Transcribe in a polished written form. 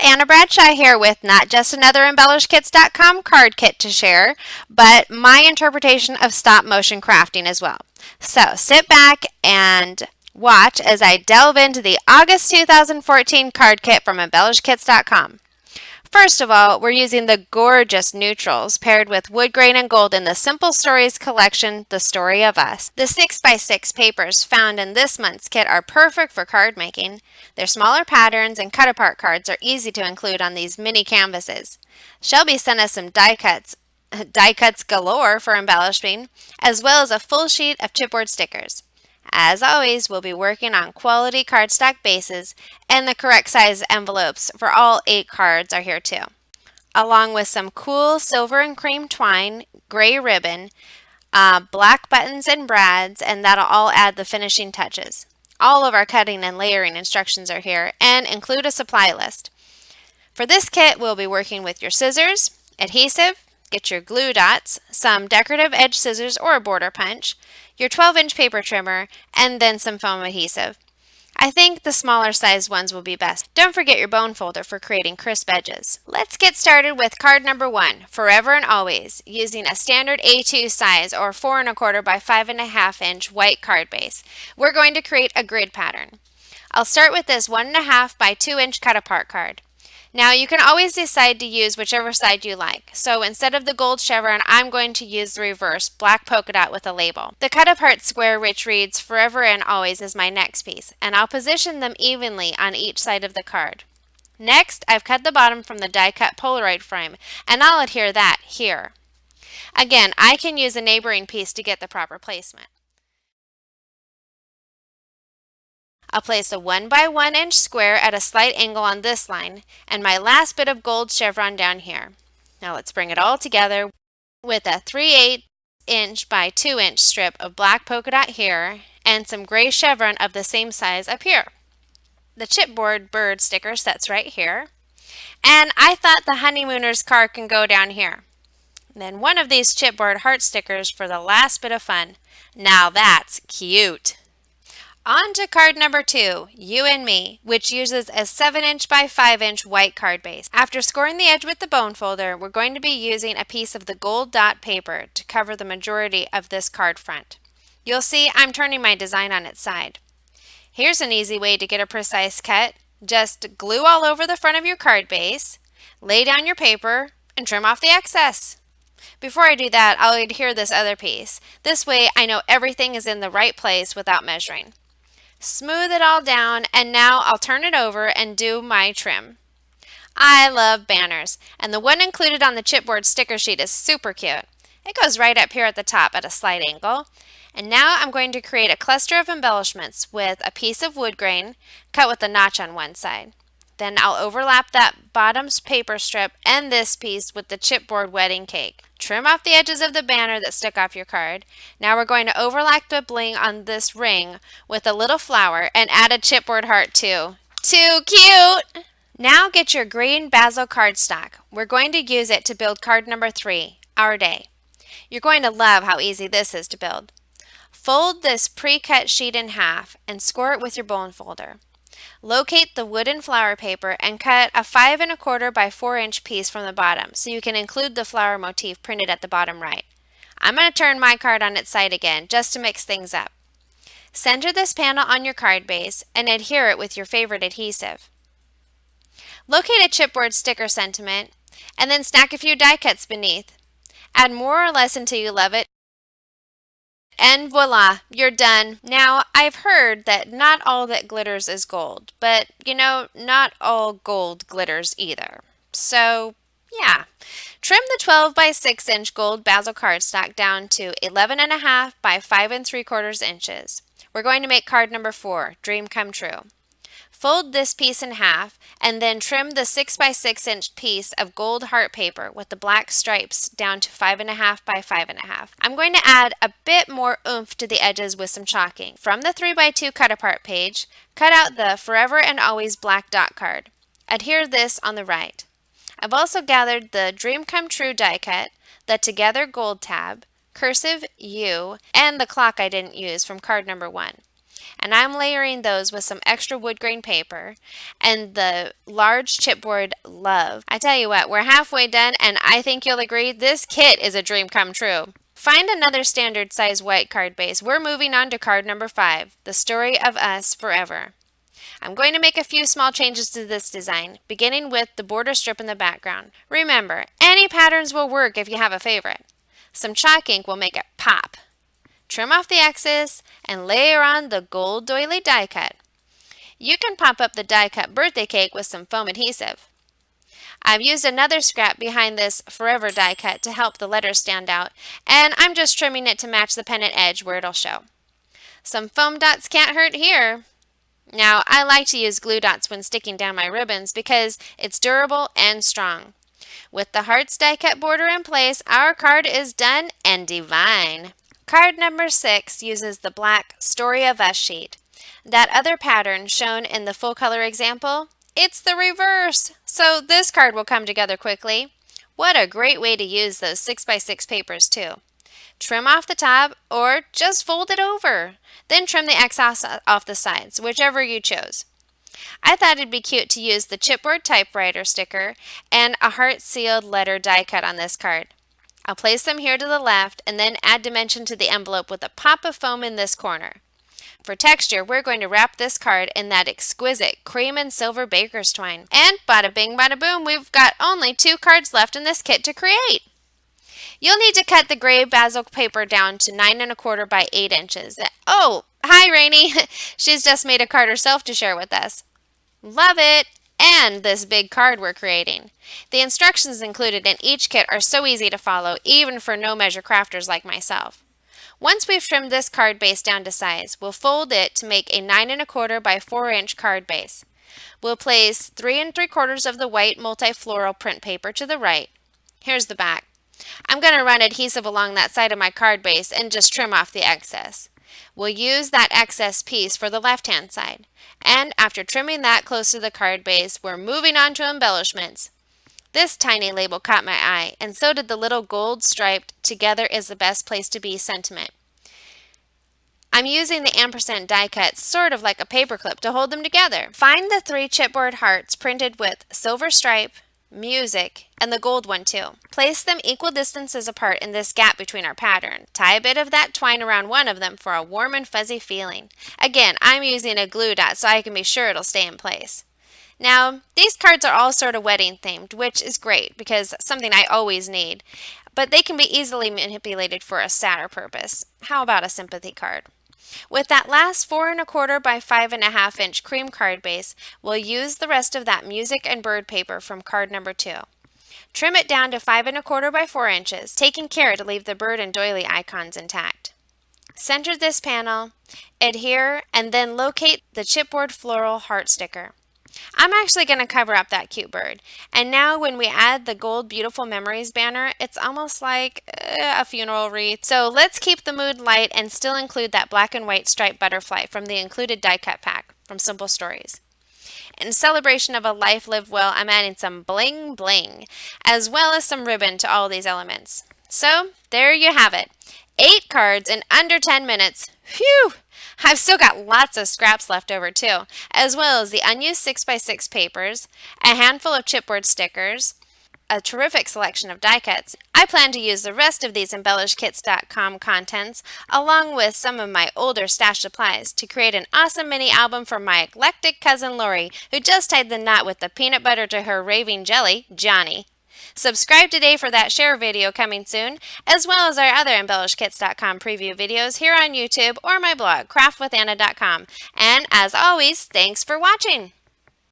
Anna Bradshaw here with not just another EmbellishKits.com card kit to share, but my interpretation of stop motion crafting as well. So sit back and watch as I delve into the August 2014 card kit from EmbellishKits.com. First of all, we're using the gorgeous neutrals paired with wood grain and gold in the Simple Stories collection, The Story of Us. The 6x6 papers found in this month's kit are perfect for card making. Their smaller patterns and cut-apart cards are easy to include on these mini canvases. Shelby sent us some die cuts galore for embellishing, as well as a full sheet of chipboard stickers. As always, we'll be working on quality cardstock bases, and the correct size envelopes for all 8 cards are here too, along with some cool silver and cream twine, gray ribbon, black buttons and brads, and that'll all add the finishing touches. All of our cutting and layering instructions are here and include a supply list. For this kit, we'll be working with your scissors, adhesive, get your glue dots, some decorative edge scissors or a border punch, your 12-inch paper trimmer, and then some foam adhesive. I think the smaller sized ones will be best. Don't forget your bone folder for creating crisp edges. Let's get started with card number 1, Forever and Always, using a standard A2 size or 4 1/4 by 5 1/2-inch white card base. We're going to create a grid pattern. I'll start with this 1 1/2 by 2-inch cut apart card. Now you can always decide to use whichever side you like. So instead of the gold chevron, I'm going to use the reverse black polka dot with a label. The cut apart square which reads Forever and Always is my next piece, and I'll position them evenly on each side of the card. Next, I've cut the bottom from the die cut Polaroid frame, and I'll adhere that here. Again, I can use a neighboring piece to get the proper placement. I'll place a 1 by 1 inch square at a slight angle on this line and my last bit of gold chevron down here. Now let's bring it all together with a 3/8 inch by 2 inch strip of black polka dot here and some gray chevron of the same size up here. The chipboard bird sticker sets right here, and I thought the honeymooner's car can go down here. And then one of these chipboard heart stickers for the last bit of fun. Now that's cute! On to card number 2, You and Me, which uses a 7-inch by 5-inch white card base. After scoring the edge with the bone folder, we're going to be using a piece of the gold dot paper to cover the majority of this card front. You'll see I'm turning my design on its side. Here's an easy way to get a precise cut. Just glue all over the front of your card base, lay down your paper, and trim off the excess. Before I do that, I'll adhere this other piece. This way I know everything is in the right place without measuring. Smooth it all down, and now I'll turn it over and do my trim. I love banners, and the one included on the chipboard sticker sheet is super cute. It goes right up here at the top at a slight angle. And now I'm going to create a cluster of embellishments with a piece of wood grain cut with a notch on one side. Then I'll overlap that bottom paper strip and this piece with the chipboard wedding cake. Trim off the edges of the banner that stuck off your card. Now we're going to overlap the bling on this ring with a little flower and add a chipboard heart too. Too cute! Now get your green basil cardstock. We're going to use it to build card number 3, Our Day. You're going to love how easy this is to build. Fold this pre-cut sheet in half and score it with your bone folder. Locate the wooden flower paper and cut a 5 1/4 by 4-inch piece from the bottom so you can include the flower motif printed at the bottom right. I'm going to turn my card on its side again just to mix things up. Center this panel on your card base and adhere it with your favorite adhesive. Locate a chipboard sticker sentiment and then stack a few die cuts beneath. Add more or less until you love it. And voila, you're done. Now, I've heard that not all that glitters is gold, but not all gold glitters either. So, yeah. Trim the 12 by 6-inch gold basil cardstock down to 11 1/2 by 5 3/4 inches. We're going to make card number 4, Dream Come True. Fold this piece in half and then trim the 6 by 6-inch piece of gold heart paper with the black stripes down to 5 1/2 by 5 1/2. I'm going to add a bit more oomph to the edges with some chalking. From the 3 by 2 cut apart page, cut out the Forever and Always black dot card. Adhere this on the right. I've also gathered the Dream Come True die cut, the Together gold tab, cursive U, and the clock I didn't use from card number 1. And I'm layering those with some extra wood grain paper and the large chipboard Love. I tell you what, we're halfway done, and I think you'll agree this kit is a dream come true. Find another standard size white card base. We're moving on to card number 5, The Story of Us Forever. I'm going to make a few small changes to this design, beginning with the border strip in the background. Remember, any patterns will work if you have a favorite. Some chalk ink will make it pop. Trim off the excess and layer on the gold doily die cut. You can pop up the die cut birthday cake with some foam adhesive. I've used another scrap behind this Forever die cut to help the letters stand out, and I'm just trimming it to match the pennant edge where it'll show. Some foam dots can't hurt here. Now, I like to use glue dots when sticking down my ribbons because it's durable and strong. With the hearts die cut border in place, our card is done and divine. Card number 6 uses the black Story of Us sheet. That other pattern shown in the full color example, it's the reverse, so this card will come together quickly. What a great way to use those 6x6 papers too. Trim off the top or just fold it over. Then trim the excess off the sides, whichever you chose. I thought it'd be cute to use the chipboard typewriter sticker and a heart sealed letter die cut on this card. I'll place them here to the left and then add dimension to the envelope with a pop of foam in this corner. For texture, we're going to wrap this card in that exquisite cream and silver baker's twine. And bada bing bada boom, we've got only 2 cards left in this kit to create. You'll need to cut the gray basil paper down to 9 1/4 by 8 inches. Oh, hi Rainey. She's just made a card herself to share with us. Love it! And this big card we're creating. The instructions included in each kit are so easy to follow, even for no-measure crafters like myself. Once we've trimmed this card base down to size, we'll fold it to make a 9 1/4 by 4 inch card base. We'll place 3 3/4 of the white multi-floral print paper to the right. Here's the back. I'm going to run adhesive along that side of my card base and just trim off the excess. We'll use that excess piece for the left-hand side. And after trimming that close to the card base, we're moving on to embellishments. This tiny label caught my eye, and so did the little gold striped "Together is the best place to be" sentiment. I'm using the ampersand die cut sort of like a paperclip to hold them together. Find the 3 chipboard hearts printed with silver stripe, music, and the gold one too. Place them equal distances apart in this gap between our pattern. Tie a bit of that twine around one of them for a warm and fuzzy feeling. Again, I'm using a glue dot so I can be sure it'll stay in place. Now, these cards are all sort of wedding themed, which is great because it's something I always need, but they can be easily manipulated for a sadder purpose. How about a sympathy card? With that last 4 1/4 by 5 1/2 inch cream card base, we'll use the rest of that music and bird paper from card number 2. Trim it down to 5 1/4 by 4 inches, taking care to leave the bird and doily icons intact. Center this panel, adhere, and then locate the chipboard floral heart sticker. I'm actually going to cover up that cute bird. And now when we add the gold Beautiful Memories banner, it's almost like a funeral wreath. So let's keep the mood light and still include that black and white striped butterfly from the included die cut pack from Simple Stories. In celebration of a life lived well, I'm adding some bling bling, as well as some ribbon to all these elements. So there you have it. 8 cards in under 10 minutes. Phew! I've still got lots of scraps left over too, as well as the unused 6x6 papers, a handful of chipboard stickers, a terrific selection of die cuts. I plan to use the rest of these embellishkits.com contents along with some of my older stash supplies to create an awesome mini album for my eclectic cousin Lori, who just tied the knot with the peanut butter to her raving jelly, Johnny. Subscribe today for that share video coming soon, as well as our other embellishkits.com preview videos here on YouTube or my blog, CraftWithAnna.com. And as always, thanks for watching!